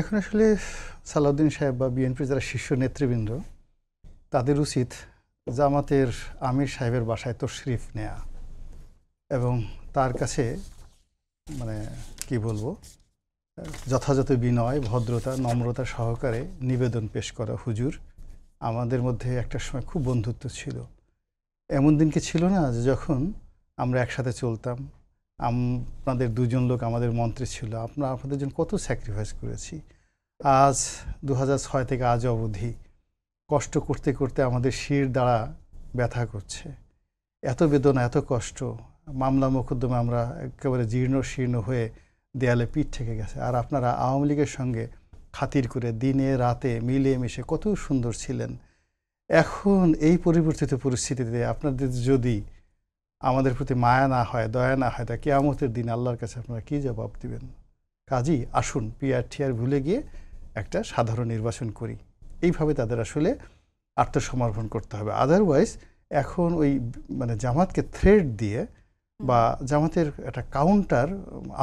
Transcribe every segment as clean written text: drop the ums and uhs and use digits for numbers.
এখন আসলে সালাউদ্দিন সাহেব বা বিএনপির যারা শীর্ষ নেতৃবৃন্দ তাদের উচিত জামাতের আমির সাহেবের বাসায় তশরিফ নেয়া এবং তার কাছে মানে কি বলবো যথাযথ বিনয় ভদ্রতা নম্রতা সহকারে নিবেদন পেশ করা, হুজুর আমাদের মধ্যে একটা সময় খুব বন্ধুত্ব ছিল, এমন দিন কি ছিল না যে যখন আমরা একসাথে চলতাম, আপনাদের দুজন লোক আমাদের মন্ত্রী ছিল, আপনাদের জন্য কত স্যাক্রিফাইস করেছি, আজ 2006 থেকে আজ অবধি কষ্ট করতে করতে আমাদের শির দ্বারা ব্যথা করছে, এত বেদনা এত কষ্ট, মামলা মোকদ্দমা আমরা একেবারে জীর্ণ শীর্ণ হয়ে দেয়ালে পিঠ থেকে গেছে, আর আপনারা আওয়ামী লীগের সঙ্গে খাতির করে দিনে রাতে মিলে মিশে কত সুন্দর ছিলেন। এখন এই পরিবর্তিত পরিস্থিতিতে আপনাদের যদি আমাদের প্রতি মায়া না হয়, দয়া না হয়, তা কিয়ামতের দিন আল্লাহর কাছে আপনারা কী জবাব দিবেন? কাজী আসুন পিআর টিআর ভুলে গিয়ে একটা সাধারণ নির্বাচন করি, এইভাবে তাদের আসলে আত্মসমর্পণ করতে হবে। আদারওয়াইজ এখন ওই মানে জামাতকে থ্রেট দিয়ে বা জামাতের একটা কাউন্টার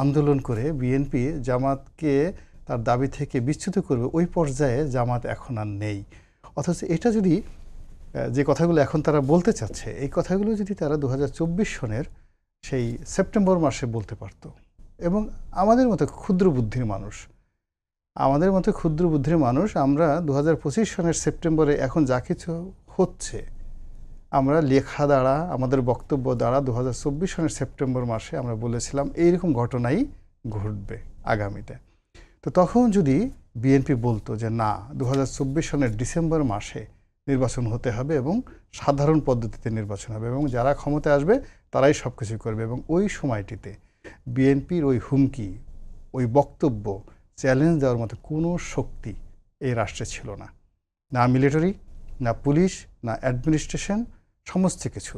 আন্দোলন করে বিএনপি জামাতকে তার দাবি থেকে বিচ্যুত করবে, ওই পর্যায়ে জামাত এখন আর নেই। অথচ এটা যদি যে কথাগুলো এখন তারা বলতে চাচ্ছে, এই কথাগুলো যদি তারা 2024 সনের সেই সেপ্টেম্বর মাসে বলতে পারতো, এবং আমাদের মতো ক্ষুদ্র বুদ্ধির মানুষ আমরা 2025 সনের সেপ্টেম্বরে এখন যা কিছু হচ্ছে আমরা লেখা দ্বারা আমাদের বক্তব্য দ্বারা 2024 সনের সেপ্টেম্বর মাসে আমরা বলেছিলাম এইরকম ঘটনাই ঘটবে আগামীতে। তো তখন যদি বিএনপি বলতো যে না 2024 সনের ডিসেম্বর মাসে নির্বাচন হতে হবে এবং সাধারণ পদ্ধতিতে নির্বাচন হবে এবং যারা ক্ষমতায় আসবে তারাই সব কিছু করবে, এবং ওই সময়টিতে বিএনপির ওই হুমকি, ওই বক্তব্য চ্যালেঞ্জ দেওয়ার মতো কোনো শক্তি এই রাষ্ট্রে ছিল না, না মিলিটারি, না পুলিশ, না অ্যাডমিনিস্ট্রেশন, সমস্ত কিছু